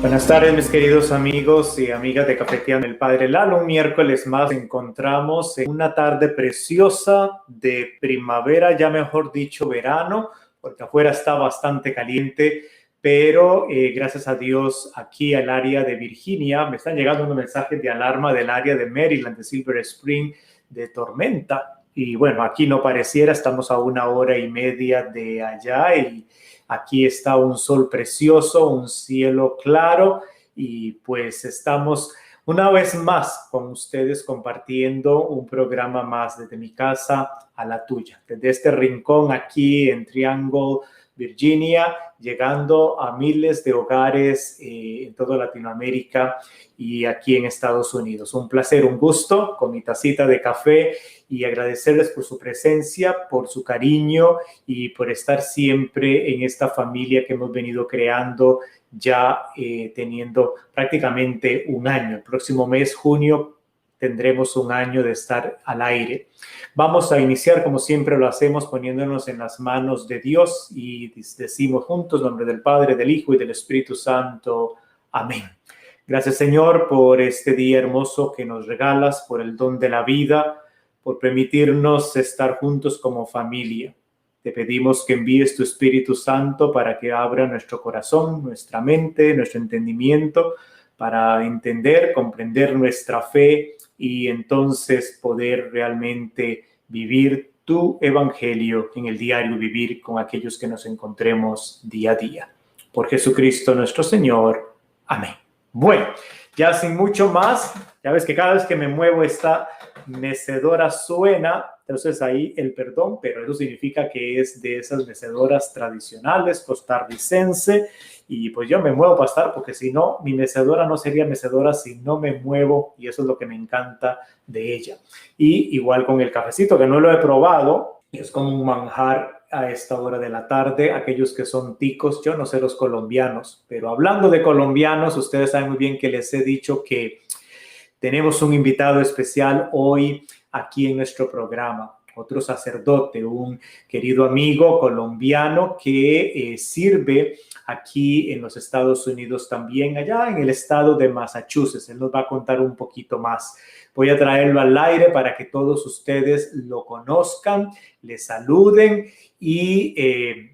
Buenas tardes, mis queridos amigos y amigas de Cafeteando el Padre Lalo. Un miércoles más nos encontramos en una tarde preciosa de primavera, ya mejor dicho verano, porque afuera está bastante caliente, pero gracias a Dios aquí al área de Virginia me están llegando unos mensajes de alarma del área de Maryland, de Silver Spring, de tormenta. Y bueno, aquí no pareciera, estamos a 1 hora y media de allá y aquí está un sol precioso, un cielo claro y pues estamos una vez más con ustedes compartiendo un programa más desde mi casa a la tuya, desde este rincón aquí en Triangle, Virginia, llegando a miles de hogares en toda Latinoamérica y aquí en Estados Unidos. Un placer, un gusto con mi tacita de café y agradecerles por su presencia, por su cariño y por estar siempre en esta familia que hemos venido creando ya teniendo prácticamente un año. El próximo mes, junio, tendremos un año de estar al aire. Vamos a iniciar, como siempre lo hacemos, poniéndonos en las manos de Dios y decimos juntos, en nombre del Padre, del Hijo y del Espíritu Santo. Amén. Gracias, Señor, por este día hermoso que nos regalas, por el don de la vida, por permitirnos estar juntos como familia. Te pedimos que envíes tu Espíritu Santo para que abra nuestro corazón, nuestra mente, nuestro entendimiento, para entender, comprender nuestra fe y entonces poder realmente vivir tu evangelio en el diario vivir con aquellos que nos encontremos día a día. Por Jesucristo nuestro Señor. Amén. Bueno, ya sin mucho más, ya ves que cada vez que me muevo esta mecedora suena, entonces ahí el perdón, pero eso significa que es de esas mecedoras tradicionales, costarricense, y pues yo me muevo para estar, porque si no, mi mecedora no sería mecedora si no me muevo, y eso es lo que me encanta de ella. Y igual con el cafecito, que no lo he probado, es como un manjar a esta hora de la tarde, aquellos que son ticos, yo no sé los colombianos, pero hablando de colombianos, ustedes saben muy bien que les he dicho que tenemos un invitado especial hoy aquí en nuestro programa, otro sacerdote, un querido amigo colombiano que sirve aquí en los Estados Unidos también, allá en el estado de Massachusetts. Él nos va a contar un poquito más. Voy a traerlo al aire para que todos ustedes lo conozcan, le saluden y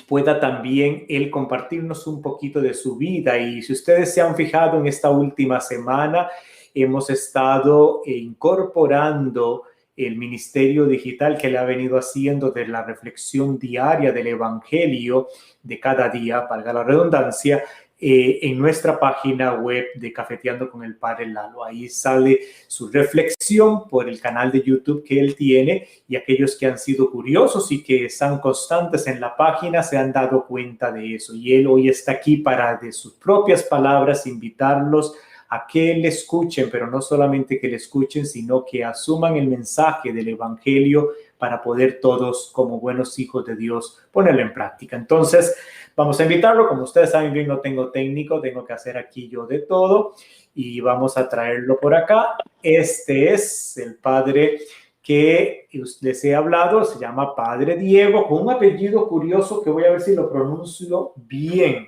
pueda también él compartirnos un poquito de su vida. Y si ustedes se han fijado en esta última semana, hemos estado incorporando el ministerio digital que le ha venido haciendo de la reflexión diaria del evangelio de cada día, valga la redundancia, en nuestra página web de Cafeteando con el Padre Lalo. Ahí sale su reflexión por el canal de YouTube que él tiene y aquellos que han sido curiosos y que están constantes en la página se han dado cuenta de eso. Y él hoy está aquí para, de sus propias palabras, invitarlos a que le escuchen, pero no solamente que le escuchen, sino que asuman el mensaje del evangelio para poder todos, como buenos hijos de Dios, ponerlo en práctica. Entonces, vamos a invitarlo. Como ustedes saben bien, no tengo técnico, tengo que hacer aquí yo de todo y vamos a traerlo por acá. Este es el padre que les he hablado, se llama Padre Diego, con un apellido curioso que voy a ver si lo pronuncio bien,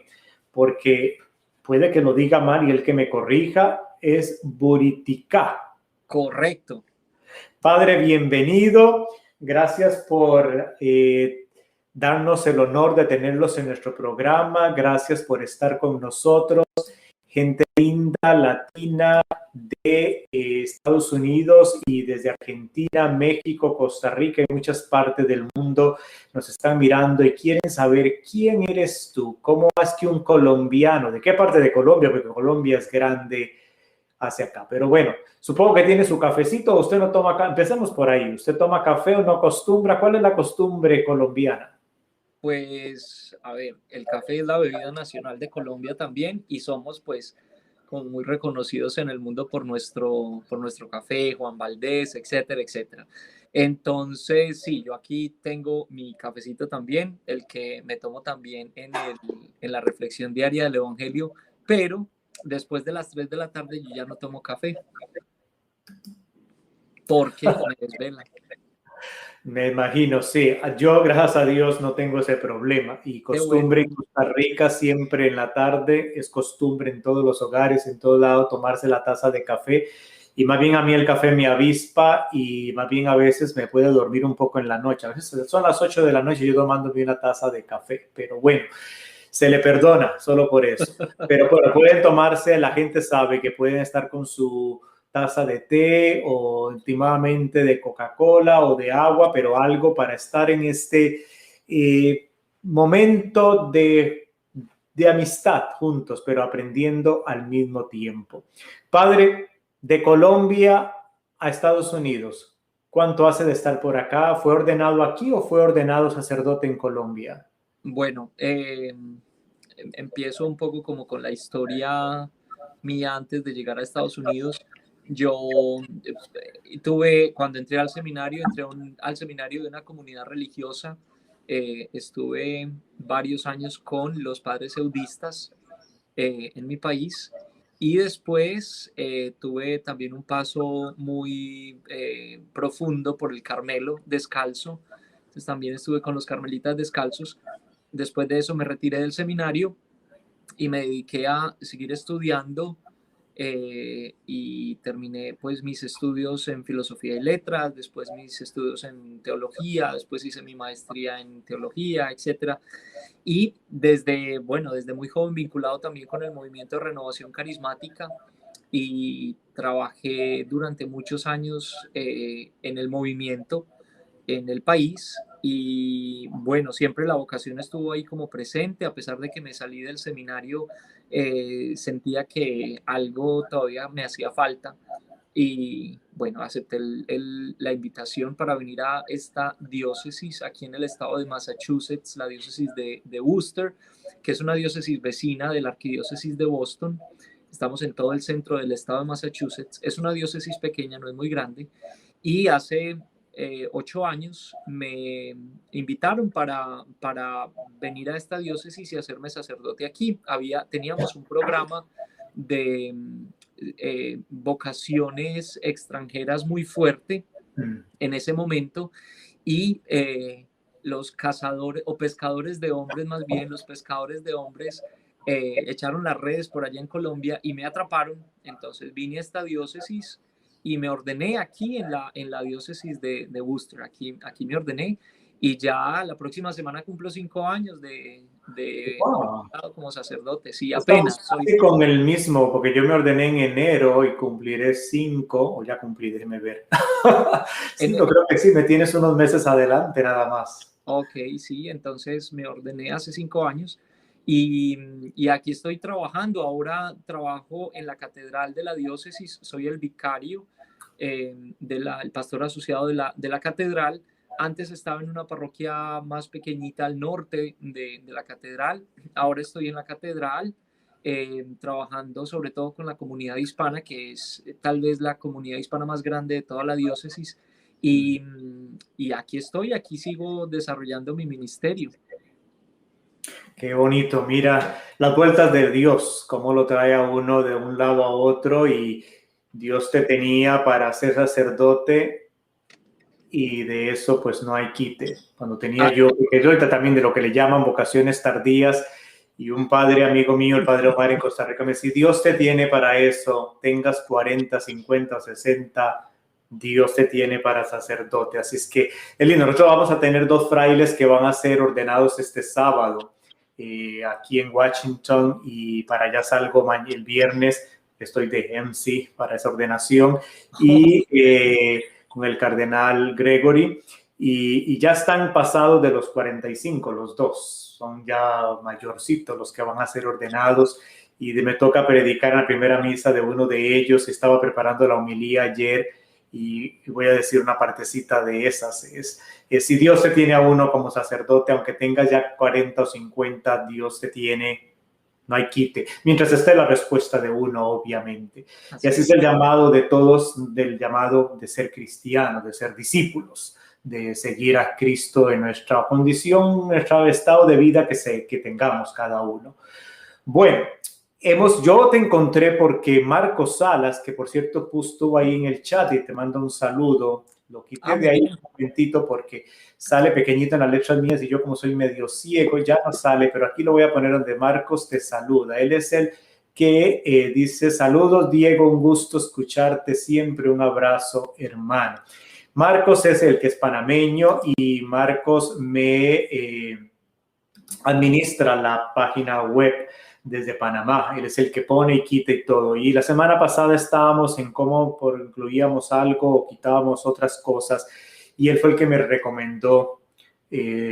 porque puede que lo diga mal y el que me corrija es Buritica. Correcto. Padre, bienvenido. Gracias por darnos el honor de tenerlos en nuestro programa. Gracias por estar con nosotros. Gente linda, latina, de Estados Unidos y desde Argentina, México, Costa Rica y muchas partes del mundo nos están mirando y quieren saber quién eres tú, cómo es que un colombiano, de qué parte de Colombia, porque Colombia es grande hacia acá. Pero bueno, supongo que tiene su cafecito, usted no toma café, empecemos por ahí, ¿usted toma café o no acostumbra? ¿Cuál es la costumbre colombiana? Pues, a ver, el café es la bebida nacional de Colombia también y somos pues como muy reconocidos en el mundo por nuestro café, Juan Valdés, etcétera, etcétera. Entonces, sí, yo aquí tengo mi cafecito también, el que me tomo también en la reflexión diaria del Evangelio, pero después de las 3 de la tarde yo ya no tomo café porque me desvela. Me imagino, sí. Yo, gracias a Dios, no tengo ese problema. Y Qué bueno. costumbre en Costa Rica, siempre en la tarde, es costumbre en todos los hogares, en todo lado, tomarse la taza de café. Y más bien a mí el café me avispa y más bien a veces me puede dormir un poco en la noche. A veces son las 8 de la noche y yo tomándome una taza de café. Pero bueno, se le perdona solo por eso. Pero bueno, pueden tomarse, la gente sabe que pueden estar con su taza de té o últimamente de Coca-Cola o de agua, pero algo para estar en este momento de amistad juntos, pero aprendiendo al mismo tiempo. Padre, de Colombia a Estados Unidos, ¿cuánto hace de estar por acá? ¿Fue ordenado aquí o fue ordenado sacerdote en Colombia? Bueno, empiezo un poco como con la historia mía antes de llegar a Estados Unidos. Yo cuando entré al seminario, al seminario de una comunidad religiosa. Estuve varios años con los padres eudistas en mi país, y después tuve también un paso muy profundo por el Carmelo descalzo. Entonces también estuve con los carmelitas descalzos. Después de eso me retiré del seminario y me dediqué a seguir estudiando, y terminé pues mis estudios en filosofía y letras, después mis estudios en teología, después hice mi maestría en teología, etcétera. Y desde muy joven vinculado también con el movimiento de renovación carismática, y trabajé durante muchos años en el movimiento en el país. Y bueno, siempre la vocación estuvo ahí como presente. A pesar de que me salí del seminario, sentía que algo todavía me hacía falta, y bueno, acepté la invitación para venir a esta diócesis aquí en el estado de Massachusetts, la diócesis de Worcester, que es una diócesis vecina de la arquidiócesis de Boston. Estamos en todo el centro del estado de Massachusetts. Es una diócesis pequeña, no es muy grande, y hace 8 años me invitaron para venir a esta diócesis y hacerme sacerdote aquí. Teníamos un programa de vocaciones extranjeras muy fuerte en ese momento, y los cazadores o pescadores de hombres, más bien los pescadores de hombres, echaron las redes por allá en Colombia y me atraparon. Entonces vine a esta diócesis y me ordené aquí en la diócesis de Worcester. Aquí me ordené, y ya la próxima semana cumplo 5 años de Wow. como sacerdote. Sí, Estamos apenas soy. casi con el mismo, porque yo me ordené en enero y cumpliré 5, o ya cumplí, déjeme ver. En, 5, creo que sí, me tienes unos meses adelante nada más. Ok, sí, entonces me ordené hace 5 años, y aquí estoy trabajando. Ahora trabajo en la catedral de la diócesis, soy el vicario, el pastor asociado de la catedral. Antes estaba en una parroquia más pequeñita al norte de la catedral. Ahora estoy en la catedral, trabajando sobre todo con la comunidad hispana, que es tal vez la comunidad hispana más grande de toda la diócesis. Y aquí sigo desarrollando mi ministerio. Qué bonito, mira las vueltas de Dios, cómo lo trae a uno de un lado a otro y Dios te tenía para ser sacerdote y de eso pues no hay quite. Cuando tenía Ah, yo, porque yo ahorita también de lo que le llaman vocaciones tardías, y un padre amigo mío, el padre Omar en Costa Rica, me decía, Dios te tiene para eso, tengas 40, 50 o 60, Dios te tiene para sacerdote. Así es que, Eli, nosotros vamos a tener 2 frailes que van a ser ordenados este sábado aquí en Washington, y para allá salgo el viernes, estoy de MC para esa ordenación, y con el cardenal Gregory, y ya están pasados de los 45, los dos, son ya mayorcitos los que van a ser ordenados, y me toca predicar en la primera misa de uno de ellos. Estaba preparando la homilía ayer y voy a decir una partecita de esas. Si Dios te tiene a uno como sacerdote, aunque tengas ya 40 o 50, Dios te tiene, no hay quite, mientras esté la respuesta de uno, obviamente. Y así es el llamado de todos, del llamado de ser cristianos, de ser discípulos, de seguir a Cristo en nuestra condición, nuestro estado de vida que tengamos cada uno. Bueno, yo te encontré porque Marcos Salas, que por cierto estuvo ahí en el chat y te mando un saludo, Lo quité de ahí un momentito porque sale pequeñito en las letras mías y yo como soy medio ciego ya no sale, pero aquí lo voy a poner donde Marcos te saluda. Él es el que dice, saludos Diego, un gusto escucharte siempre, un abrazo hermano. Marcos es el que es panameño y Marcos me administra la página web desde Panamá. Él es el que pone y quita y todo. Y la semana pasada estábamos en cómo incluíamos algo o quitábamos otras cosas. Y él fue el que me recomendó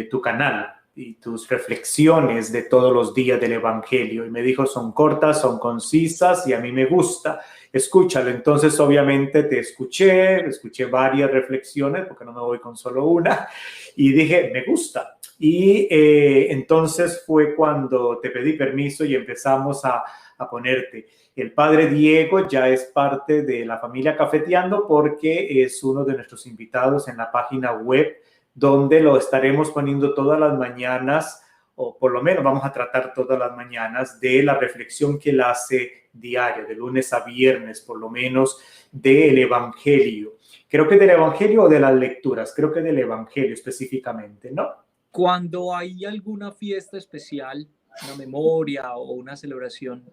tu canal y tus reflexiones de todos los días del Evangelio. Y me dijo, son cortas, son concisas y a mí me gusta. Escúchalo. Entonces, obviamente, te escuché varias reflexiones, porque no me voy con solo una, y dije, me gusta. Y entonces fue cuando te pedí permiso y empezamos a ponerte. El padre Diego ya es parte de la familia Cafeteando porque es uno de nuestros invitados en la página web, donde lo estaremos poniendo todas las mañanas, o por lo menos vamos a tratar todas las mañanas de la reflexión que él hace diaria, de lunes a viernes, por lo menos del Evangelio. Creo que del Evangelio o de las lecturas, creo que del Evangelio específicamente, ¿no? Cuando hay alguna fiesta especial, una memoria o una celebración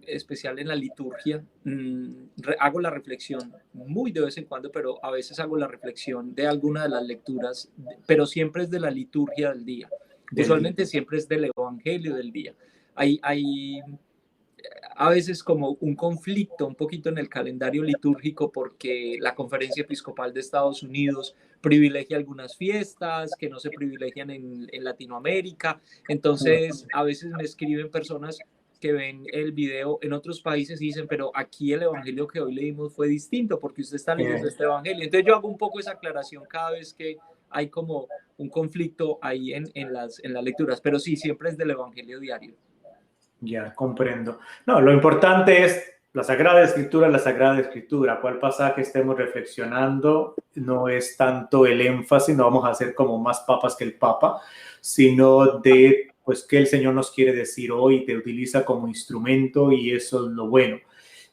especial en la liturgia, hago la reflexión muy de vez en cuando, pero a veces hago la reflexión de alguna de las lecturas, pero siempre es de la liturgia del día. Usualmente siempre es del Evangelio del día. Hay a veces como un conflicto un poquito en el calendario litúrgico porque la Conferencia Episcopal de Estados Unidos privilegia algunas fiestas que no se privilegian en Latinoamérica. Entonces, a veces me escriben personas que ven el video en otros países y dicen, pero aquí el evangelio que hoy leímos fue distinto porque usted está leyendo este evangelio. Entonces yo hago un poco esa aclaración cada vez que hay como un conflicto ahí en las lecturas, pero sí, siempre es del evangelio diario. Ya, comprendo. No, lo importante es la Sagrada Escritura, la Sagrada Escritura. ¿Cuál pasaje estemos reflexionando? No es tanto el énfasis, no vamos a hacer como más papas que el Papa, sino de, pues, qué el Señor nos quiere decir hoy, te utiliza como instrumento y eso es lo bueno.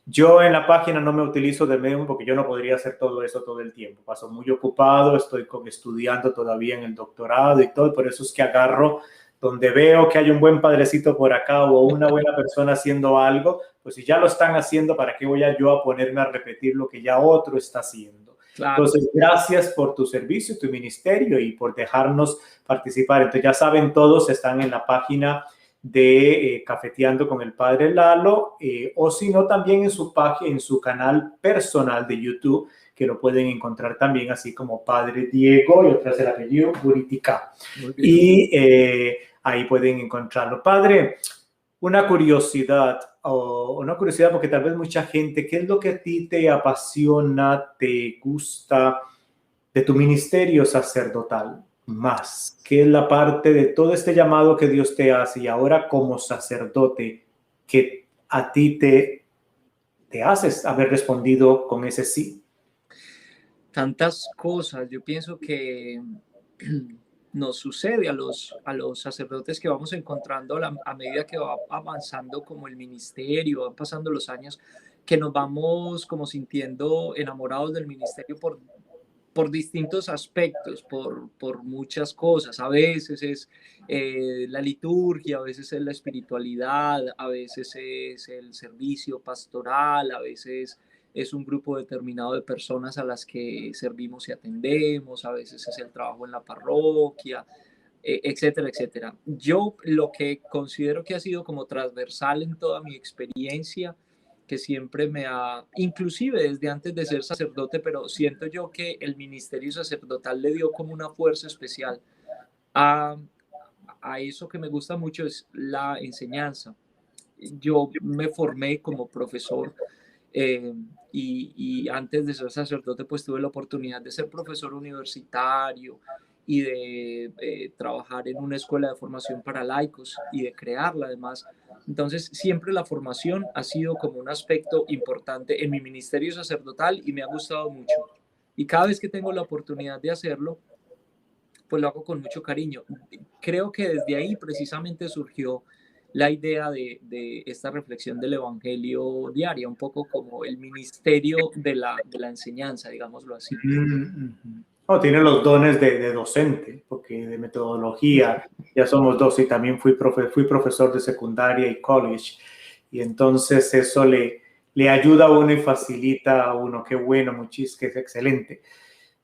Yo en la página no me utilizo de Medium porque yo no podría hacer todo eso todo el tiempo. Paso muy ocupado, estoy estudiando todavía en el doctorado y todo, por eso es que agarro donde veo que hay un buen padrecito por acá o una buena persona haciendo algo, pues si ya lo están haciendo, ¿para qué voy yo a ponerme a repetir lo que ya otro está haciendo? Claro. Entonces, gracias por tu servicio, tu ministerio y por dejarnos participar. Entonces, ya saben todos, están en la página de Cafeteando con el Padre Lalo, o si no, también en su página, en su canal personal de YouTube, que lo pueden encontrar también así como Padre Diego y otra es el apellido Buritica. Y ahí pueden encontrarlo. Padre, una curiosidad porque tal vez mucha gente, ¿qué es lo que a ti te apasiona, te gusta de tu ministerio sacerdotal más? ¿Qué es la parte de todo este llamado que Dios te hace y ahora como sacerdote que a ti te haces haber respondido con ese sí? Tantas cosas. Yo pienso que nos sucede a los sacerdotes que vamos encontrando a medida que va avanzando como el ministerio, van pasando los años, que nos vamos como sintiendo enamorados del ministerio por distintos aspectos, por muchas cosas. A veces es la liturgia, a veces es la espiritualidad, a veces es el servicio pastoral, a veces es un grupo determinado de personas a las que servimos y atendemos, a veces es el trabajo en la parroquia, etcétera, etcétera. Yo lo que considero que ha sido como transversal en toda mi experiencia, que siempre me ha, inclusive desde antes de ser sacerdote, pero siento yo que el ministerio sacerdotal le dio como una fuerza especial a eso que me gusta mucho, es la enseñanza. Yo me formé como profesor y antes de ser sacerdote pues tuve la oportunidad de ser profesor universitario y de trabajar en una escuela de formación para laicos y de crearla además. Entonces siempre la formación ha sido como un aspecto importante en mi ministerio sacerdotal y me ha gustado mucho. Y cada vez que tengo la oportunidad de hacerlo, pues lo hago con mucho cariño. Creo que desde ahí precisamente surgió la idea de esta reflexión del Evangelio diaria, un poco como el ministerio de la enseñanza, digámoslo así. Oh, tiene los dones de docente, porque de metodología ya somos dos y también fui profesor de secundaria y college. Y entonces eso le ayuda a uno y facilita a uno. Qué bueno, muchísimo, que es excelente.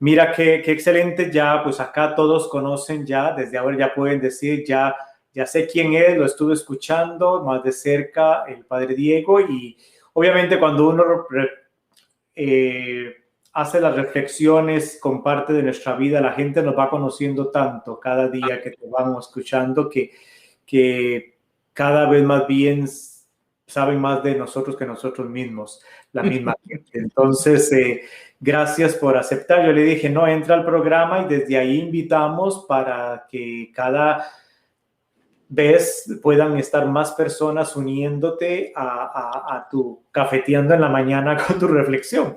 Mira qué excelente, ya pues acá todos conocen ya, desde ahora ya pueden decir, ya sé quién es, lo estuve escuchando más de cerca, el padre Diego, y obviamente cuando uno hace las reflexiones, comparte de nuestra vida, la gente nos va conociendo tanto cada día que te vamos escuchando que cada vez más bien saben más de nosotros que nosotros mismos, la misma gente. Entonces, gracias por aceptar. Yo le dije, no, entra al programa y desde ahí invitamos para que cada vez puedan estar más personas uniéndote a tu cafeteando en la mañana con tu reflexión.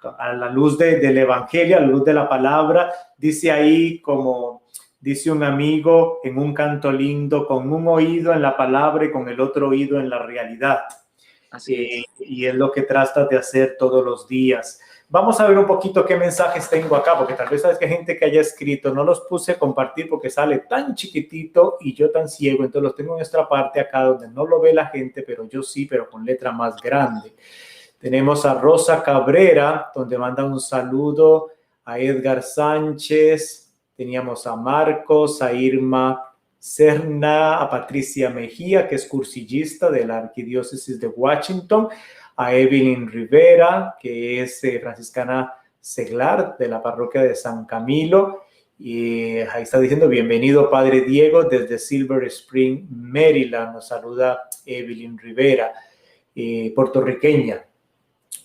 A la luz del Evangelio, a la luz de la palabra, dice ahí como dice un amigo en un canto lindo, con un oído en la palabra y con el otro oído en la realidad. Así es. Y es lo que tratas de hacer todos los días. Vamos a ver un poquito qué mensajes tengo acá, porque tal vez sabes que hay gente que haya escrito, no los puse a compartir porque sale tan chiquitito y yo tan ciego, entonces los tengo en esta parte acá donde no lo ve la gente, pero yo sí, pero con letra más grande. Tenemos a Rosa Cabrera, donde manda un saludo, a Edgar Sánchez, teníamos a Marcos, a Irma Serna, a Patricia Mejía, que es cursillista de la Arquidiócesis de Washington, a Evelyn Rivera, que es franciscana seglar de la parroquia de San Camilo, y ahí está diciendo, bienvenido Padre Diego desde Silver Spring, Maryland, nos saluda Evelyn Rivera, puertorriqueña.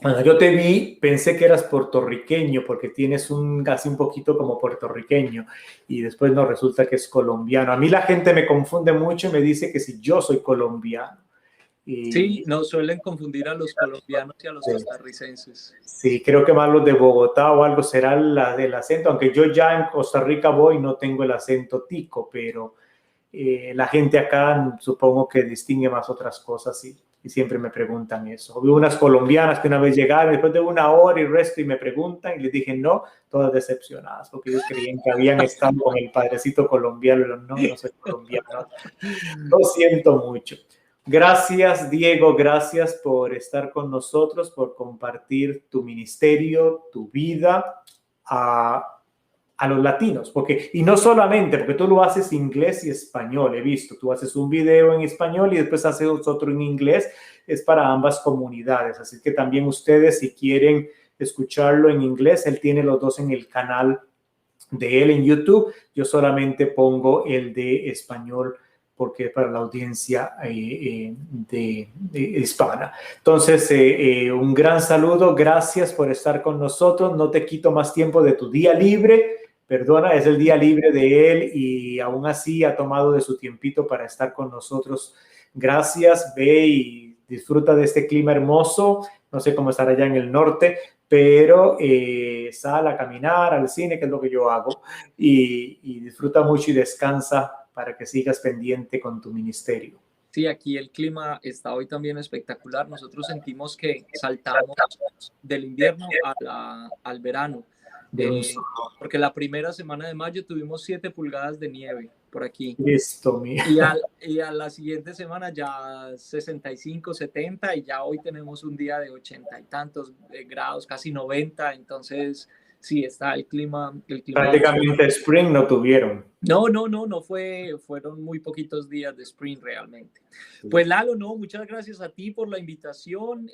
Cuando yo te vi, pensé que eras puertorriqueño porque tienes casi un poquito como puertorriqueño y después no resulta que es colombiano. A mí la gente me confunde mucho y me dice que si yo soy colombiano. Sí, nos suelen confundir a los colombianos y a los costarricenses. Sí, creo que más los de Bogotá o algo será del acento, aunque yo ya en Costa Rica voy, no tengo el acento tico, pero la gente acá supongo que distingue más otras cosas y siempre me preguntan eso. Hubo unas colombianas que una vez llegaron después de una hora y resto y me preguntan y les dije no, todas decepcionadas porque ellos creían que habían estado con el padrecito colombiano, pero no, no soy colombiano. Lo siento mucho. Gracias, Diego, gracias por estar con nosotros, por compartir tu ministerio, tu vida a los latinos, y no solamente, porque tú lo haces inglés y español, he visto, tú haces un video en español y después haces otro en inglés, es para ambas comunidades, así que también ustedes si quieren escucharlo en inglés, él tiene los dos en el canal de él en YouTube, yo solamente pongo el de español porque es para la audiencia de hispana. Entonces, un gran saludo, gracias por estar con nosotros, no te quito más tiempo de tu día libre, perdona, es el día libre de él y aún así ha tomado de su tiempito para estar con nosotros. Gracias, ve y disfruta de este clima hermoso, no sé cómo estará allá en el norte, pero sal a caminar, al cine, que es lo que yo hago, y disfruta mucho y descansa para que sigas pendiente con tu ministerio. Sí, aquí el clima está hoy también espectacular. Nosotros sentimos que saltamos del invierno al verano, porque la primera semana de mayo tuvimos 7 pulgadas de nieve por aquí. Listo, y a la siguiente semana ya 65, 70 y ya hoy tenemos un día de 80 y tantos grados, casi 90, entonces sí, está el clima. Prácticamente spring no tuvieron. No fueron muy poquitos días de spring realmente. Sí. Pues Lalo, no, muchas gracias a ti por la invitación,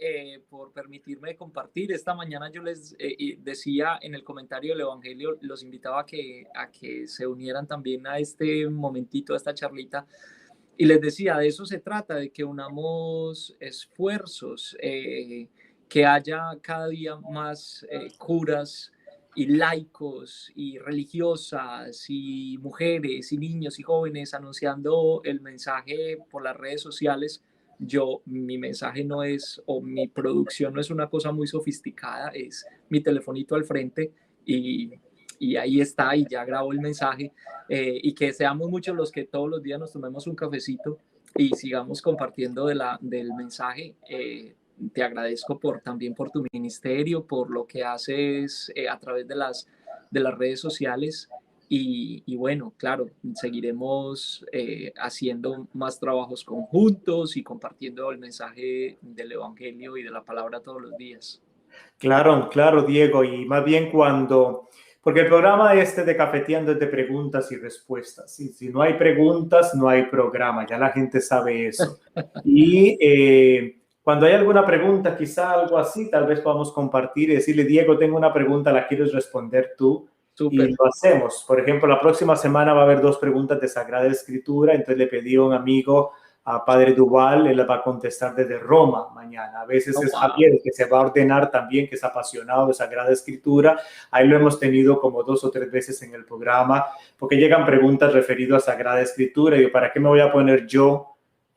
por permitirme compartir. Esta mañana yo les decía en el comentario del Evangelio, los invitaba a que se unieran también a este momentito, a esta charlita, y les decía, de eso se trata, de que unamos esfuerzos, que haya cada día más curas, y laicos y religiosas y mujeres y niños y jóvenes anunciando el mensaje por las redes sociales. Mi mensaje no es, o mi producción no es una cosa muy sofisticada, es mi telefonito al frente y y ahí está, y ya grabó el mensaje, y que seamos muchos los que todos los días nos tomemos un cafecito y sigamos compartiendo del mensaje. Te agradezco también por tu ministerio, por lo que haces a través de las redes sociales. Y bueno, claro, seguiremos haciendo más trabajos conjuntos y compartiendo el mensaje del Evangelio y de la palabra todos los días. Claro, claro, Diego, y más bien porque el programa de Cafeteando es de preguntas y respuestas, y si no hay preguntas, no hay programa, ya la gente sabe eso. Y cuando hay alguna pregunta, quizá algo así, tal vez podamos compartir y decirle, Diego, tengo una pregunta, ¿la quieres responder tú? Y Súper. lo hacemos. Por ejemplo, la próxima semana va a haber 2 preguntas de Sagrada Escritura, entonces le pedí a un amigo, a Padre Duval, él va a contestar desde Roma mañana. A veces es Javier el que se va a ordenar también, que es apasionado de Sagrada Escritura. Ahí lo hemos tenido como 2 o 3 veces en el programa, porque llegan preguntas referidas a Sagrada Escritura. Y yo, ¿para qué me voy a poner yo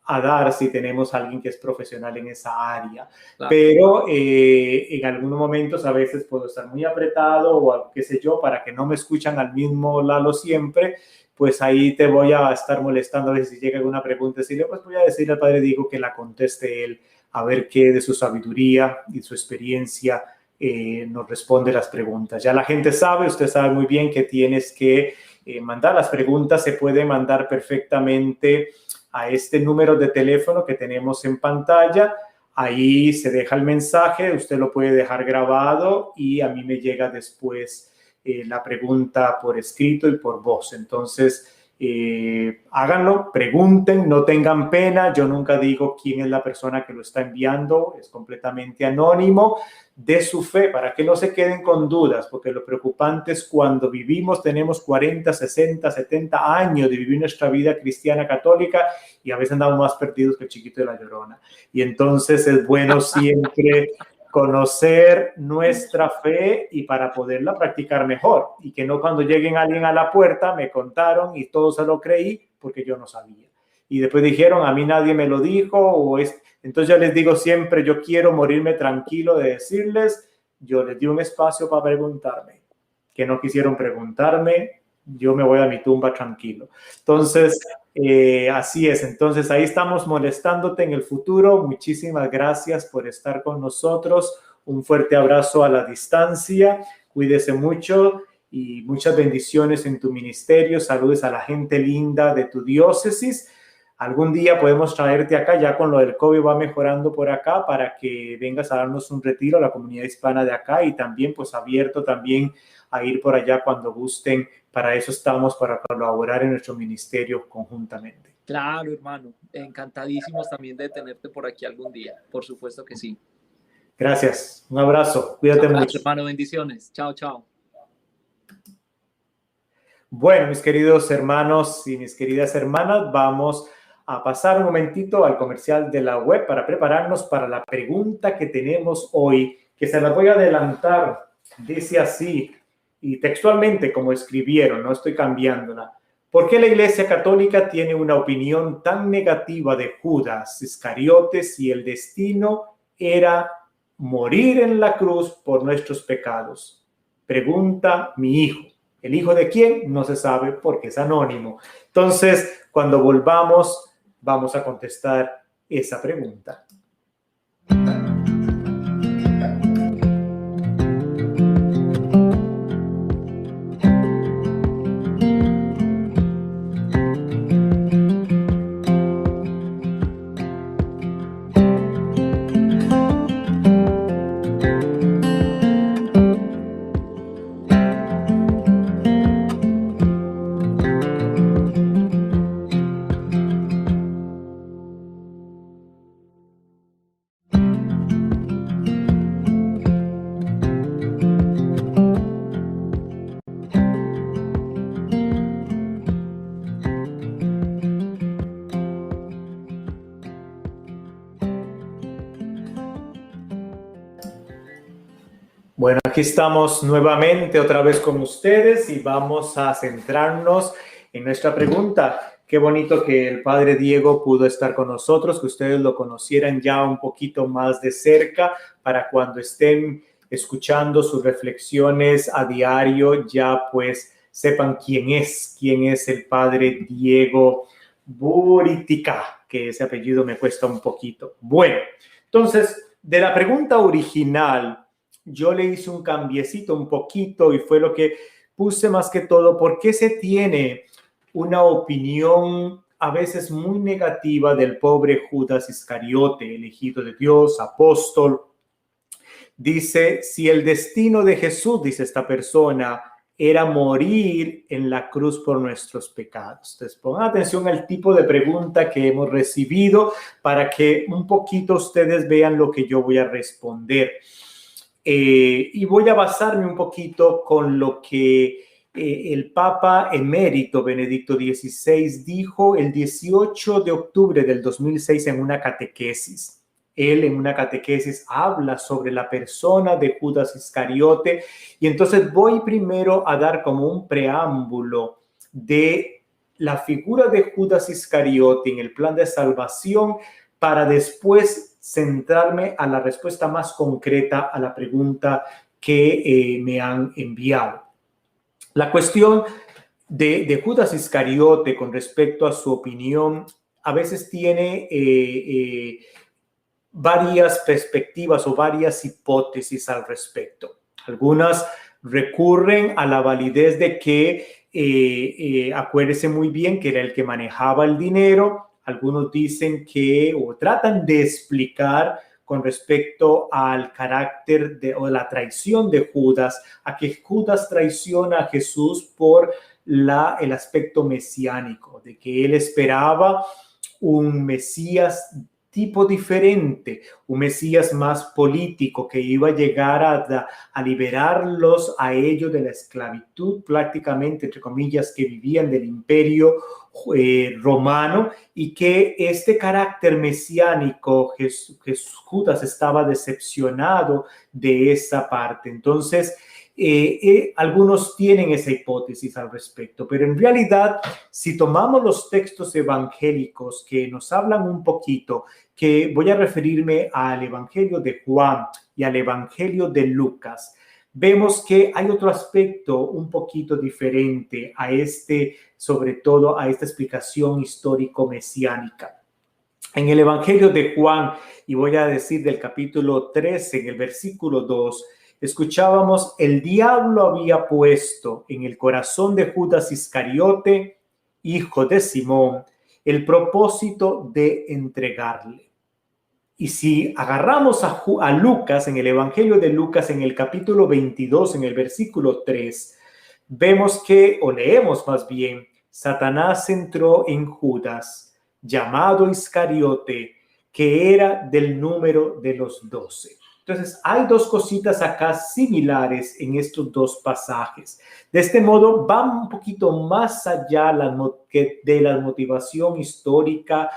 a dar si tenemos a alguien que es profesional en esa área? Claro. Pero en algunos momentos a veces puedo estar muy apretado o qué sé yo, para que no me escuchan al mismo Lalo siempre, pues ahí te voy a estar molestando a veces si llega alguna pregunta, decirle, pues voy a decirle al Padre Diego que la conteste él, a ver qué de su sabiduría y su experiencia nos responde las preguntas. Ya la gente sabe, usted sabe muy bien que tienes que mandar las preguntas, se puede mandar perfectamente a este número de teléfono que tenemos en pantalla. Ahí se deja el mensaje, usted lo puede dejar grabado y a mí me llega después la pregunta por escrito y por voz. Entonces, háganlo, pregunten, no tengan pena. Yo nunca digo quién es la persona que lo está enviando, es completamente anónimo. De su fe, para que no se queden con dudas, porque lo preocupante es cuando tenemos 40, 60, 70 años de vivir nuestra vida cristiana católica y a veces andamos más perdidos que el chiquito de la Llorona. Y entonces es bueno siempre conocer nuestra fe y para poderla practicar mejor, y que no cuando lleguen alguien a la puerta me contaron y todo se lo creí porque yo no sabía. Y después dijeron, a mí nadie me lo dijo, entonces yo les digo siempre, yo quiero morirme tranquilo de decirles, yo les di un espacio para preguntarme, que no quisieron preguntarme, yo me voy a mi tumba tranquilo. Entonces, así es. Entonces, ahí estamos molestándote en el futuro. Muchísimas gracias por estar con nosotros. Un fuerte abrazo a la distancia. Cuídese mucho y muchas bendiciones en tu ministerio. Saludes a la gente linda de tu diócesis. Algún día podemos traerte acá, ya con lo del COVID va mejorando por acá, para que vengas a darnos un retiro a la comunidad hispana de acá, y también pues abierto también a ir por allá cuando gusten. Para eso estamos, para colaborar en nuestro ministerio conjuntamente. Claro, hermano. Encantadísimos también de tenerte por aquí algún día. Por supuesto que sí. Gracias. Un abrazo. Cuídate mucho. Hermano, bendiciones. Chao, chao. Bueno, mis queridos hermanos y mis queridas hermanas, vamos a pasar un momentito al comercial de la web para prepararnos para la pregunta que tenemos hoy, que se la voy a adelantar. Dice así, y textualmente como escribieron, no estoy cambiándola. ¿Por qué la Iglesia Católica tiene una opinión tan negativa de Judas Iscariote si el destino era morir en la cruz por nuestros pecados? Pregunta mi hijo. ¿El hijo de quién? No se sabe porque es anónimo. Entonces, cuando volvamos, vamos a contestar esa pregunta. Bueno, aquí estamos nuevamente otra vez con ustedes y vamos a centrarnos en nuestra pregunta. Qué bonito que el Padre Diego pudo estar con nosotros, que ustedes lo conocieran ya un poquito más de cerca, para cuando estén escuchando sus reflexiones a diario, ya pues sepan quién es el padre Diego Buritica, que ese apellido me cuesta un poquito. Bueno, entonces, de la pregunta original, yo le hice un cambiecito un poquito y fue lo que puse más que todo, ¿por qué se tiene una opinión a veces muy negativa del pobre Judas Iscariote, elegido de Dios, apóstol? Dice, si el destino de Jesús, dice esta persona, era morir en la cruz por nuestros pecados. Entonces, pongan atención al tipo de pregunta que hemos recibido para que un poquito ustedes vean lo que yo voy a responder. Y voy a basarme un poquito con lo que el Papa emérito Benedicto XVI dijo el 18 de octubre del 2006 en una catequesis. Él en una catequesis habla sobre la persona de Judas Iscariote y entonces voy primero a dar como un preámbulo de la figura de Judas Iscariote en el plan de salvación para después centrarme a la respuesta más concreta a la pregunta que me han enviado. La cuestión de Judas Iscariote con respecto a su opinión a veces tiene varias perspectivas o varias hipótesis al respecto. Algunas recurren a la validez de que, acuérdese muy bien que era el que manejaba el dinero. Algunos dicen que o tratan de explicar con respecto al carácter o la traición de Judas, a que Judas traiciona a Jesús por el aspecto mesiánico, de que él esperaba un Mesías tipo diferente, un Mesías más político que iba a llegar a liberarlos a ellos de la esclavitud prácticamente, entre comillas, que vivían del imperio romano, y que este carácter mesiánico, Judas estaba decepcionado de esa parte. Entonces, algunos tienen esa hipótesis al respecto, pero en realidad, si tomamos los textos evangélicos que nos hablan un poquito, que voy a referirme al Evangelio de Juan y al Evangelio de Lucas, vemos que hay otro aspecto un poquito diferente a sobre todo a esta explicación histórico-mesiánica. En el Evangelio de Juan, y voy a decir del capítulo 13, en el versículo 2, escuchábamos, el diablo había puesto en el corazón de Judas Iscariote, hijo de Simón, el propósito de entregarle. Y si agarramos a Lucas, en el Evangelio de Lucas, en el capítulo 22, en el versículo 3, vemos que, o leemos más bien, Satanás entró en Judas, llamado Iscariote, que era del número de los 12. Entonces, hay dos cositas acá similares en estos dos pasajes. De este modo, va un poquito más allá de la motivación histórica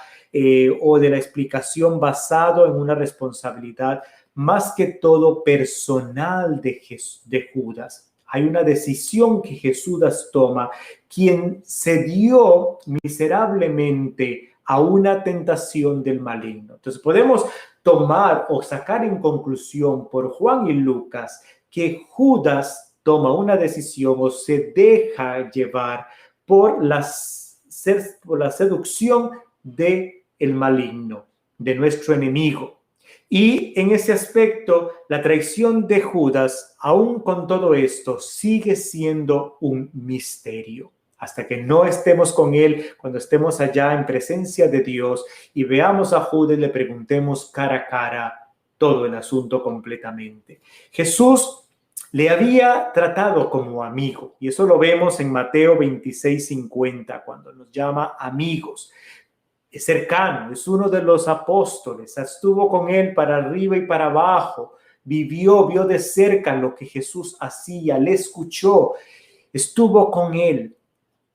o de la explicación basado en una responsabilidad más que todo personal de Judas. Hay una decisión que Jesús toma, quien se dio miserablemente a una tentación del maligno. Entonces podemos tomar o sacar en conclusión por Juan y Lucas que Judas toma una decisión o se deja llevar por la seducción del maligno, de nuestro enemigo. Y en ese aspecto, la traición de Judas, aún con todo esto, sigue siendo un misterio. Hasta que no estemos con él, cuando estemos allá en presencia de Dios y veamos a Judas y le preguntemos cara a cara todo el asunto completamente. Jesús le había tratado como amigo, y eso lo vemos en Mateo 26:50, cuando nos llama amigos. Es cercano, es uno de los apóstoles, estuvo con él para arriba y para abajo, vio de cerca lo que Jesús hacía, le escuchó, estuvo con él.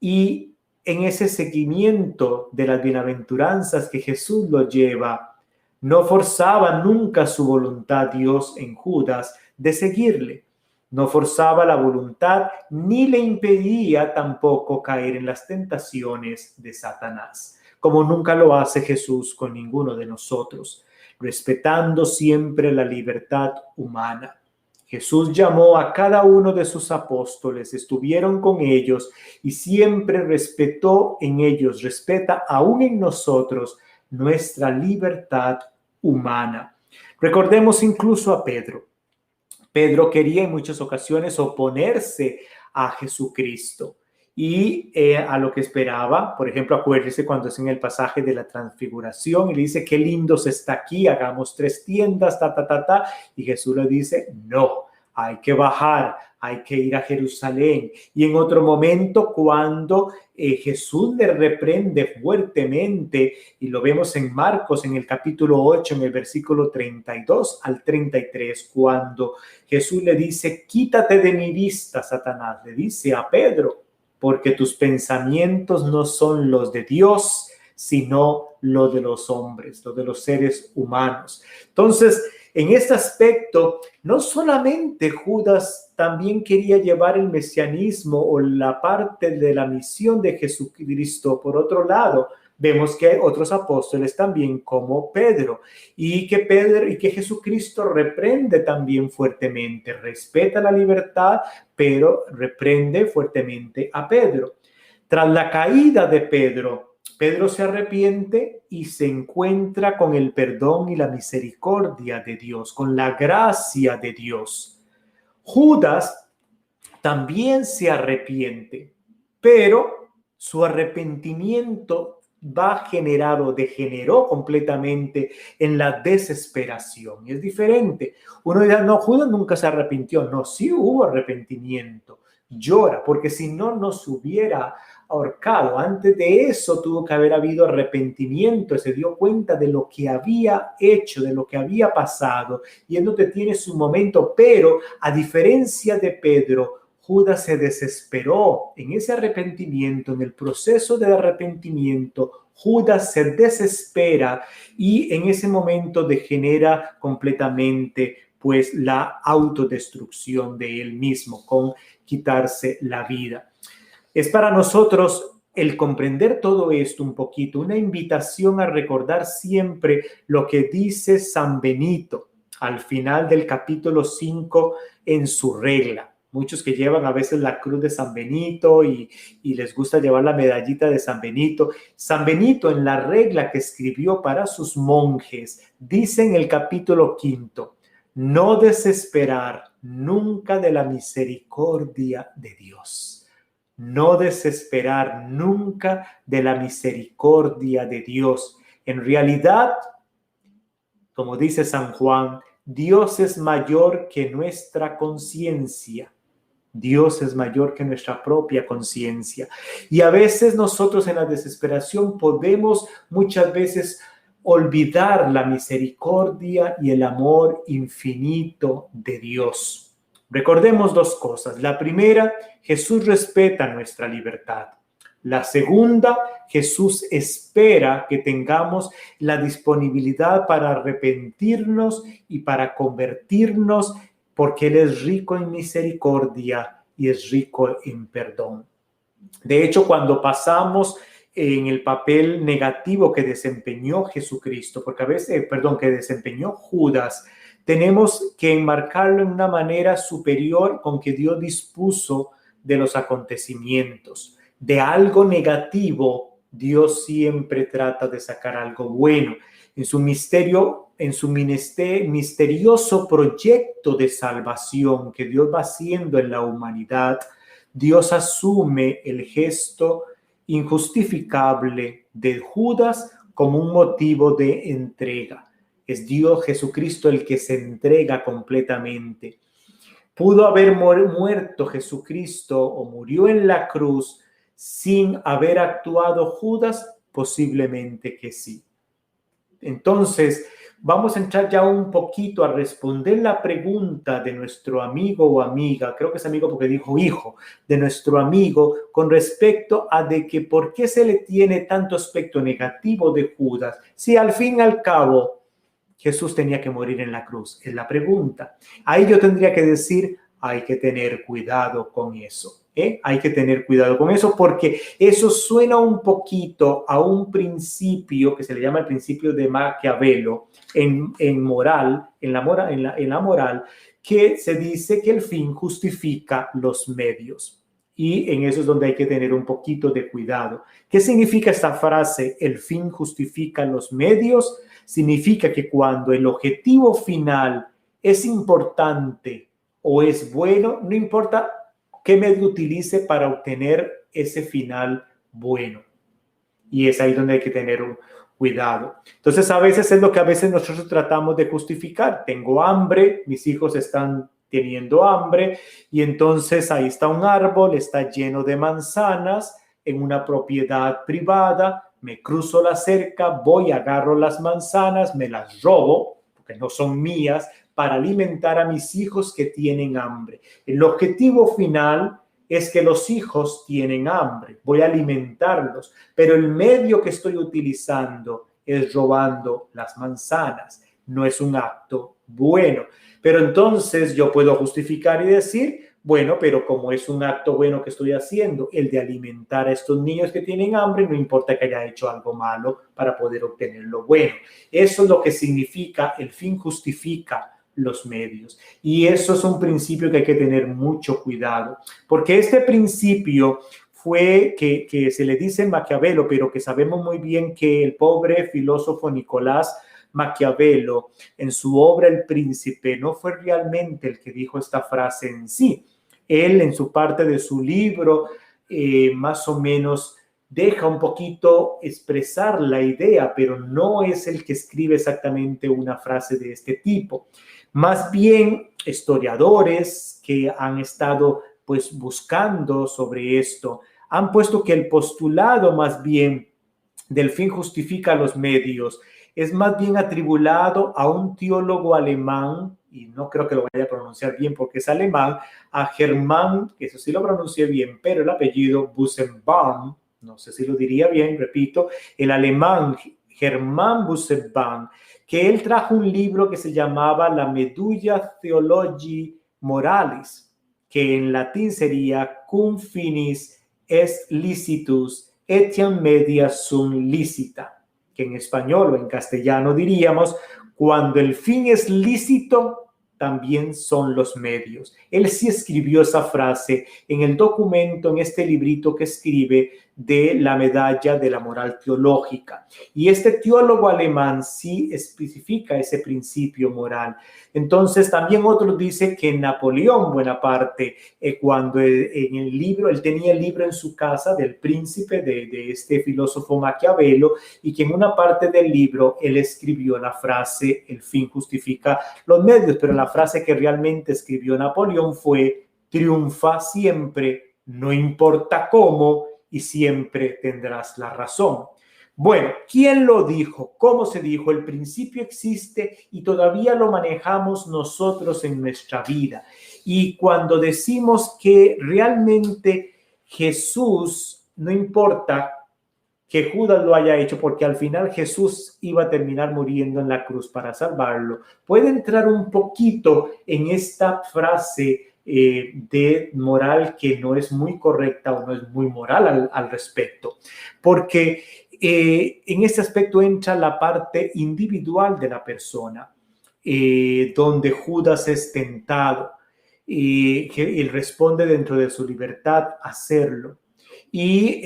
Y en ese seguimiento de las bienaventuranzas que Jesús lo lleva, no forzaba nunca su voluntad Dios en Judas de seguirle. No forzaba la voluntad ni le impedía tampoco caer en las tentaciones de Satanás, como nunca lo hace Jesús con ninguno de nosotros, respetando siempre la libertad humana. Jesús llamó a cada uno de sus apóstoles, estuvieron con ellos y siempre respetó en ellos, respeta aún en nosotros nuestra libertad humana. Recordemos incluso a Pedro. Pedro quería en muchas ocasiones oponerse a Jesucristo y a lo que esperaba. Por ejemplo, acuérdese cuando es en el pasaje de la transfiguración y le dice, qué lindo se está aquí, hagamos 3 tiendas, y Jesús le dice, no, hay que bajar, hay que ir a Jerusalén. Y en otro momento, cuando Jesús le reprende fuertemente, y lo vemos en Marcos, en el capítulo 8, en el versículo 32 al 33, cuando Jesús le dice, quítate de mi vista, Satanás, le dice a Pedro, porque tus pensamientos no son los de Dios, sino los de los hombres, los de los seres humanos. Entonces, en este aspecto, no solamente Judas también quería llevar el mesianismo o la parte de la misión de Jesucristo. Por otro lado, vemos que hay otros apóstoles también como Pedro y que Jesucristo reprende también fuertemente, respeta la libertad, pero reprende fuertemente a Pedro. Tras la caída de Pedro se arrepiente y se encuentra con el perdón y la misericordia de Dios, con la gracia de Dios. Judas también se arrepiente, pero su arrepentimiento degeneró completamente en la desesperación. Y es diferente. Uno dirá, no, Judas nunca se arrepintió. No, sí hubo arrepentimiento. Llora, porque si no, no se hubiera ahorcado. Antes de eso tuvo que haber habido arrepentimiento, se dio cuenta de lo que había hecho, de lo que había pasado, y él no tiene su momento, pero a diferencia de Pedro, Judas se desesperó en ese arrepentimiento, en el proceso de arrepentimiento. Judas se desespera y en ese momento degenera completamente pues la autodestrucción de él mismo con quitarse la vida. Es para nosotros el comprender todo esto un poquito, una invitación a recordar siempre lo que dice San Benito al final del capítulo 5 en su regla. Muchos que llevan a veces la cruz de San Benito y les gusta llevar la medallita de San Benito. San Benito en la regla que escribió para sus monjes dice en el capítulo 5, no desesperar nunca de la misericordia de Dios. No desesperar nunca de la misericordia de Dios. En realidad, como dice San Juan, Dios es mayor que nuestra conciencia. Dios es mayor que nuestra propia conciencia. Y a veces nosotros en la desesperación podemos muchas veces olvidar la misericordia y el amor infinito de Dios. Recordemos 2 cosas. La primera, Jesús respeta nuestra libertad. La segunda, Jesús espera que tengamos la disponibilidad para arrepentirnos y para convertirnos, porque Él es rico en misericordia y es rico en perdón. De hecho, cuando pasamos en el papel negativo que desempeñó Jesucristo, que desempeñó Judas, tenemos que enmarcarlo en una manera superior con que Dios dispuso de los acontecimientos. De algo negativo, Dios siempre trata de sacar algo bueno. En su misterioso proyecto de salvación que Dios va haciendo en la humanidad, Dios asume el gesto injustificable de Judas como un motivo de entrega. Es Dios Jesucristo el que se entrega completamente. ¿Pudo haber muerto Jesucristo o murió en la cruz sin haber actuado Judas? Posiblemente que sí. Entonces, vamos a entrar ya un poquito a responder la pregunta de nuestro amigo o amiga, creo que es amigo porque dijo hijo, de nuestro amigo con respecto a de que por qué se le tiene tanto aspecto negativo de Judas, si al fin y al cabo Jesús tenía que morir en la cruz. Es la pregunta. Ahí yo tendría que decir, hay que tener cuidado con eso. Hay que tener cuidado con eso porque eso suena un poquito a un principio que se le llama el principio de Maquiavelo en la moral, que se dice que el fin justifica los medios. Y en eso es donde hay que tener un poquito de cuidado. ¿Qué significa esta frase? El fin justifica los medios. Significa que cuando el objetivo final es importante o es bueno, no importa qué medio utilice para obtener ese final bueno. Y es ahí donde hay que tener un cuidado. Entonces, a veces es lo que a veces nosotros tratamos de justificar. Tengo hambre, mis hijos están teniendo hambre, y entonces ahí está un árbol, está lleno de manzanas en una propiedad privada, me cruzo la cerca, voy, agarro las manzanas, me las robo, porque no son mías, para alimentar a mis hijos que tienen hambre. El objetivo final es que los hijos tienen hambre, voy a alimentarlos, pero el medio que estoy utilizando es robando las manzanas, no es un acto bueno. Pero entonces yo puedo justificar y decir, bueno, pero como es un acto bueno que estoy haciendo, el de alimentar a estos niños que tienen hambre, no importa que haya hecho algo malo para poder obtener lo bueno. Eso es lo que significa el fin justifica los medios. Y eso es un principio que hay que tener mucho cuidado, porque este principio fue que se le dice Maquiavelo, pero que sabemos muy bien que el pobre filósofo Nicolás Maquiavelo, en su obra El Príncipe, no fue realmente el que dijo esta frase en sí. Él, en su parte de su libro, más o menos deja un poquito expresar la idea, pero no es el que escribe exactamente una frase de este tipo. Más bien, historiadores que han estado pues buscando sobre esto han puesto que el postulado más bien del fin justifica los medios es más bien atribulado a un teólogo alemán, y no creo que lo vaya a pronunciar bien porque es alemán, a Germán, que eso sí lo pronuncié bien, pero el apellido Busenbaum, no sé si lo diría bien, repito, el alemán Germán Busenbaum, que él trajo un libro que se llamaba La Medulla Theologiae Moralis, que en latín sería Cum finis est licitus etiam media sum licita, que en español o en castellano diríamos, cuando el fin es lícito, también son los medios. Él sí escribió esa frase en el documento, en este librito que escribe de la medalla de la moral teológica. Y este teólogo alemán sí especifica ese principio moral. Entonces, también otro dice que Napoleón, buena parte, cuando en el libro, él tenía el libro en su casa del Príncipe de este filósofo Maquiavelo, y que en una parte del libro él escribió la frase, el fin justifica los medios, pero la frase que realmente escribió Napoleón fue, triunfa siempre, no importa cómo, y siempre tendrás la razón. Bueno, ¿quién lo dijo? ¿Cómo se dijo? El principio existe y todavía lo manejamos nosotros en nuestra vida. Y cuando decimos que realmente Jesús, no importa que Judas lo haya hecho, porque al final Jesús iba a terminar muriendo en la cruz para salvarlo, puede entrar un poquito en esta frase de moral que no es muy correcta o no es muy moral al respecto, porque en este aspecto entra la parte individual de la persona, donde Judas es tentado y él responde dentro de su libertad a hacerlo. Y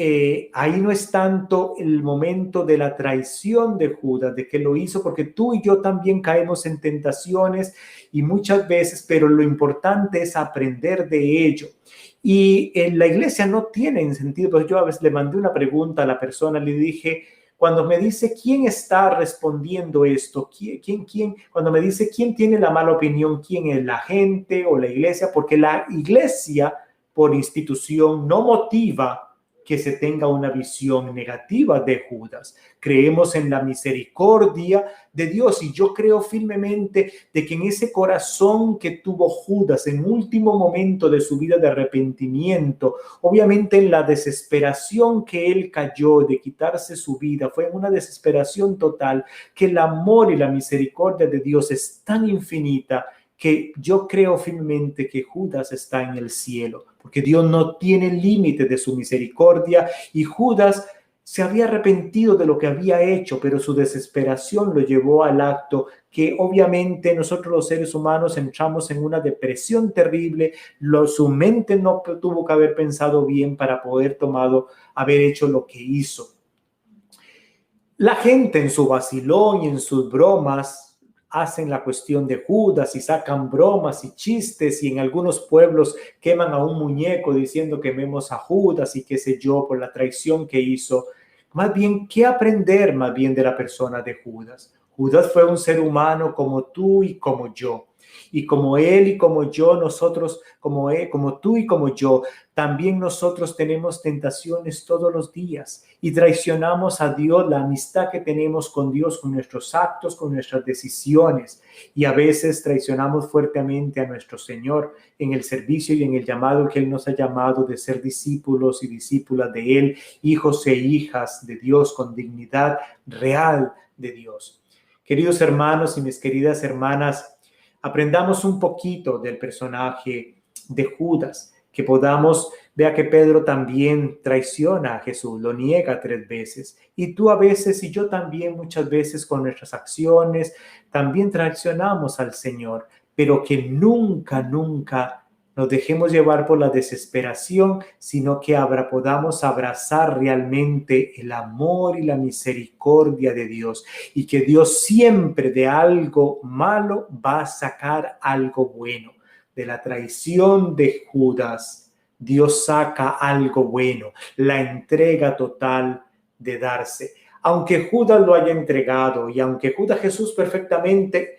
ahí no es tanto el momento de la traición de Judas, de que lo hizo, porque tú y yo también caemos en tentaciones y muchas veces, pero lo importante es aprender de ello. Y en la iglesia no tiene sentido, pues yo a veces le mandé una pregunta a la persona, le dije, cuando me dice quién está respondiendo esto, quién, cuando me dice quién tiene la mala opinión, quién es, la gente o la iglesia, porque la iglesia por institución no motiva que se tenga una visión negativa de Judas. Creemos en la misericordia de Dios y yo creo firmemente de que en ese corazón que tuvo Judas en último momento de su vida de arrepentimiento, obviamente en la desesperación que él cayó de quitarse su vida, fue en una desesperación total, que el amor y la misericordia de Dios es tan infinita que yo creo firmemente que Judas está en el cielo, porque Dios no tiene límite de su misericordia y Judas se había arrepentido de lo que había hecho, pero su desesperación lo llevó al acto que obviamente nosotros los seres humanos entramos en una depresión terrible. Su mente no tuvo que haber pensado bien para poder haber hecho lo que hizo. La gente en su vacilón y en sus bromas hacen la cuestión de Judas y sacan bromas y chistes, y en algunos pueblos queman a un muñeco diciendo quememos a Judas y qué sé yo por la traición que hizo. Más bien, ¿qué aprender más bien de la persona de Judas? Judas fue un ser humano como tú y como yo. Y como él y como yo, nosotros, como él, como tú y como yo, también nosotros tenemos tentaciones todos los días y traicionamos a Dios, la amistad que tenemos con Dios, con nuestros actos, con nuestras decisiones. Y a veces traicionamos fuertemente a nuestro Señor en el servicio y en el llamado que Él nos ha llamado de ser discípulos y discípulas de Él, hijos e hijas de Dios con dignidad real de Dios. Queridos hermanos y mis queridas hermanas, aprendamos un poquito del personaje de Judas, que podamos, vea que Pedro también traiciona a Jesús, lo niega 3 veces. Y tú a veces y yo también muchas veces con nuestras acciones también traicionamos al Señor, pero que nunca nos dejemos llevar por la desesperación, sino que podamos abrazar realmente el amor y la misericordia de Dios, y que Dios siempre de algo malo va a sacar algo bueno. De la traición de Judas, Dios saca algo bueno, la entrega total de darse. Aunque Judas lo haya entregado y aunque Jesús perfectamente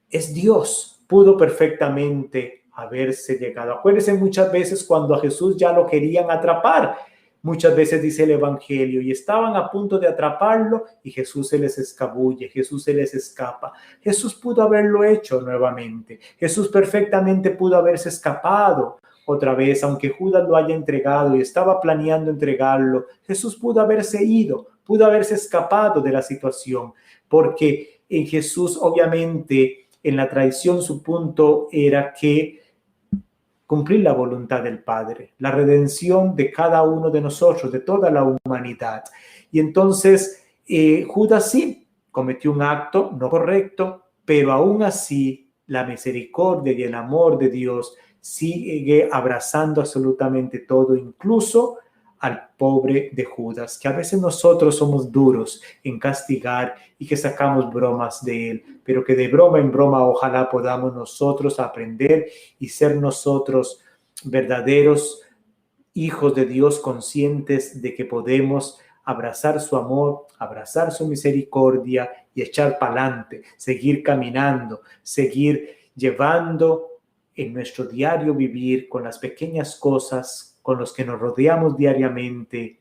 es Dios, pudo perfectamente haberse llegado. Acuérdense muchas veces cuando a Jesús ya lo querían atrapar. Muchas veces dice el Evangelio, y estaban a punto de atraparlo y Jesús se les escabulle, Jesús se les escapa. Jesús pudo haberlo hecho nuevamente. Jesús perfectamente pudo haberse escapado otra vez, aunque Judas lo haya entregado y estaba planeando entregarlo. Jesús pudo haberse ido, pudo haberse escapado de la situación, porque en Jesús obviamente en la traición su punto era que cumplir la voluntad del Padre, la redención de cada uno de nosotros, de toda la humanidad. Y entonces Judas sí cometió un acto no correcto, pero aún así la misericordia y el amor de Dios sigue abrazando absolutamente todo, incluso al pobre de Judas, que a veces nosotros somos duros en castigar y que sacamos bromas de él, pero que de broma en broma ojalá podamos nosotros aprender y ser nosotros verdaderos hijos de Dios, conscientes de que podemos abrazar su amor, abrazar su misericordia y echar para adelante, seguir caminando, seguir llevando en nuestro diario vivir con las pequeñas cosas con los que nos rodeamos diariamente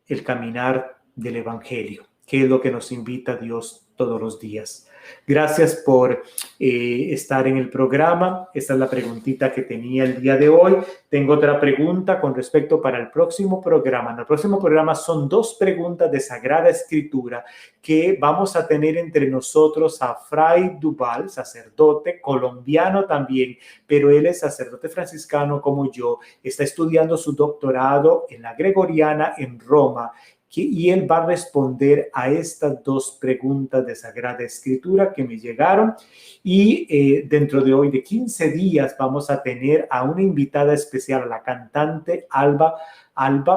el caminar del Evangelio, que es lo que nos invita Dios todos los días. Gracias por estar en el programa. Esta es la preguntita que tenía el día de hoy. Tengo otra pregunta con respecto para el próximo programa. En el próximo programa son 2 preguntas de Sagrada Escritura que vamos a tener entre nosotros a Fray Duval, sacerdote colombiano también, pero él es sacerdote franciscano como yo. Está estudiando su doctorado en la Gregoriana en Roma. Y él va a responder a estas 2 preguntas de Sagrada Escritura que me llegaron. Y dentro de hoy, de 15 días, vamos a tener a una invitada especial, a la cantante Alba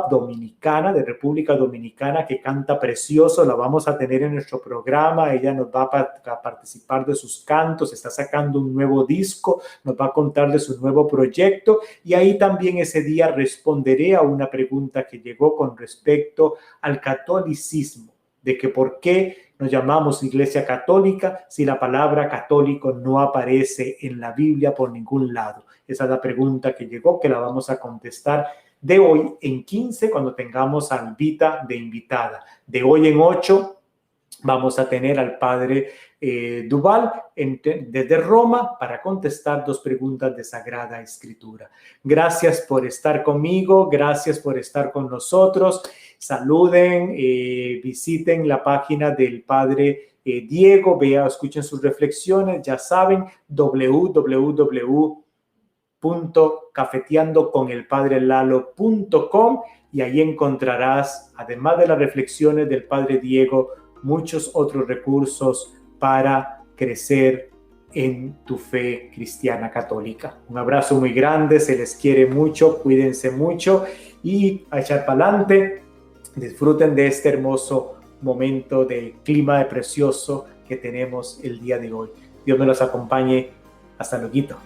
dominicana, de República Dominicana, que canta precioso. La vamos a tener en nuestro programa. Ella nos va a participar de sus cantos, está sacando un nuevo disco, nos va a contar de su nuevo proyecto, y ahí también ese día responderé a una pregunta que llegó con respecto al catolicismo, de que por qué nos llamamos Iglesia Católica si la palabra católico no aparece en la Biblia por ningún lado. Esa es la pregunta que llegó, que la vamos a contestar de hoy en 15 cuando tengamos a Albita de invitada. De hoy en 8 vamos a tener al padre Duval desde Roma para contestar 2 preguntas de Sagrada Escritura. Gracias por estar conmigo, gracias por estar con nosotros. Saluden, visiten la página del padre Diego, escuchen sus reflexiones, ya saben, www.padredigoflores.com www.cafeteandoconelpadrelalo.com y ahí encontrarás, además de las reflexiones del Padre Diego, muchos otros recursos para crecer en tu fe cristiana católica. Un abrazo muy grande, se les quiere mucho, cuídense mucho y a echar para adelante. Disfruten de este hermoso momento de clima de precioso que tenemos el día de hoy. Dios me los acompañe. Hasta luego.